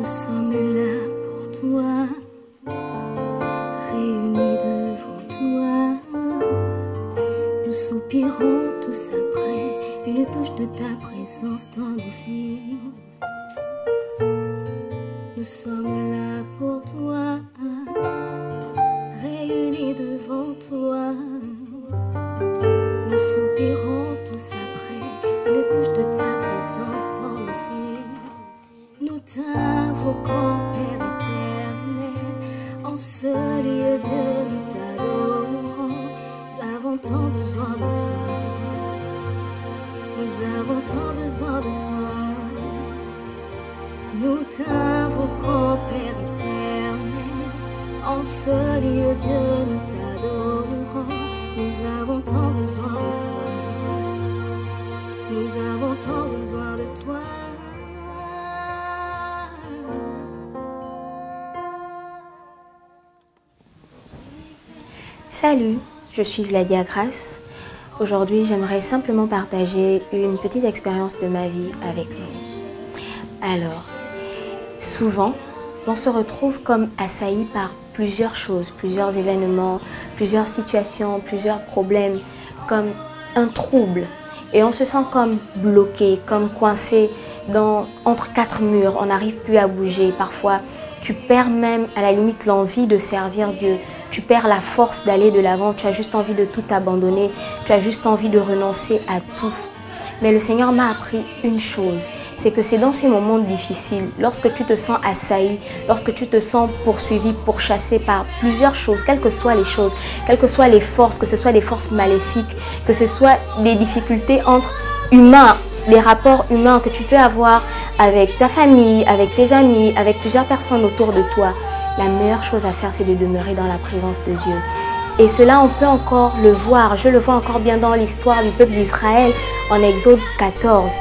sommes là pour toi, réunis devant toi. Nous soupirons tous après une touche de ta présence dans nos vies. Nous sommes là pour toi, réunis devant toi. Nous soupirons tous après une touche de ta présence dans nos vies. Nous t'invoquons, Père éternel, en ce lieu de nous t'adorons. Nous avons tant besoin de toi. Nous avons tant besoin de toi. Nous t'invoquons, Père éternel, en ce lieu de nous t'adorons. Nous avons tant besoin de toi. Nous avons tant besoin de toi. Salut, je suis Vladia Grace. Aujourd'hui, j'aimerais simplement partager une petite expérience de ma vie avec vous. Alors, souvent, on se retrouve comme assailli par plusieurs choses, plusieurs événements, plusieurs situations, plusieurs problèmes, comme un trouble. Et on se sent comme bloqué, comme coincé entre quatre murs. On n'arrive plus à bouger. Parfois, tu perds même à la limite l'envie de servir Dieu. Tu perds la force d'aller de l'avant. Tu as juste envie de tout abandonner. Tu as juste envie de renoncer à tout. Mais le Seigneur m'a appris une chose. C'est que c'est dans ces moments difficiles, lorsque tu te sens assailli, lorsque tu te sens poursuivi, pourchassé par plusieurs choses, quelles que soient les choses, quelles que soient les forces, que ce soit des forces maléfiques, que ce soit des difficultés entre humains, des rapports humains que tu peux avoir avec ta famille, avec tes amis, avec plusieurs personnes autour de toi, la meilleure chose à faire, c'est de demeurer dans la présence de Dieu. Et cela, on peut encore le voir, je le vois encore bien dans l'histoire du peuple d'Israël en Exode 14.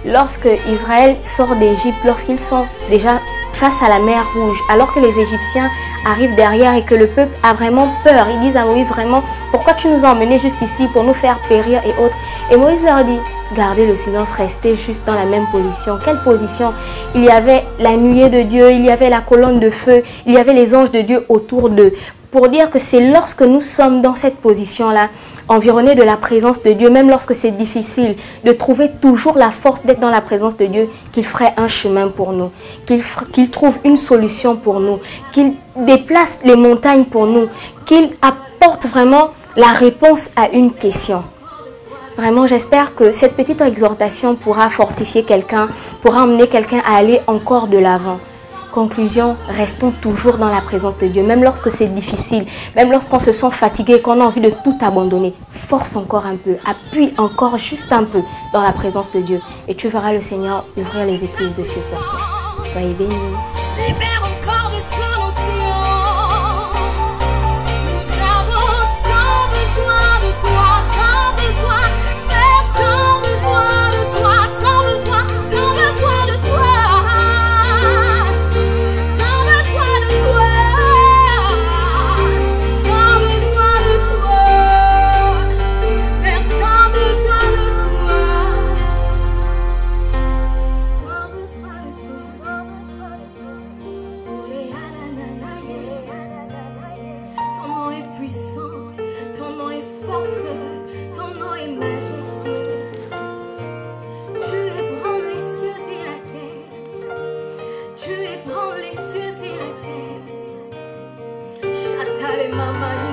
Lorsque Israël sort d'Égypte, lorsqu'ils sont déjà face à la mer Rouge, alors que les Égyptiens arrivent derrière et que le peuple a vraiment peur, ils disent à Moïse vraiment, pourquoi tu nous as emmenés jusqu'ici pour nous faire périr et autres. Et Moïse leur dit, gardez le silence, restez juste dans la même position. Quelle position? Il y avait la nuée de Dieu, il y avait la colonne de feu, il y avait les anges de Dieu autour d'eux. Pour dire que c'est lorsque nous sommes dans cette position-là, environnés de la présence de Dieu, même lorsque c'est difficile, de trouver toujours la force d'être dans la présence de Dieu, qu'il ferait un chemin pour nous, qu'il trouve une solution pour nous, qu'il déplace les montagnes pour nous, qu'il apporte vraiment la réponse à une question. Vraiment, j'espère que cette petite exhortation pourra fortifier quelqu'un, pourra emmener quelqu'un à aller encore de l'avant. Conclusion, restons toujours dans la présence de Dieu, même lorsque c'est difficile, même lorsqu'on se sent fatigué, qu'on a envie de tout abandonner. Force encore un peu, appuie encore juste un peu dans la présence de Dieu et tu verras le Seigneur ouvrir les écluses de cieux pour toi. Soyez bénis. Libère encore de toi notre Seigneur. Nous avons tant besoin de toi, tant besoin, mais tant besoin de toi, tant besoin de toi. Ton nom est force, ton nom est majestueux. Tu ébranles les cieux et la terre. Tu ébranles les cieux et la terre. Chatare mama.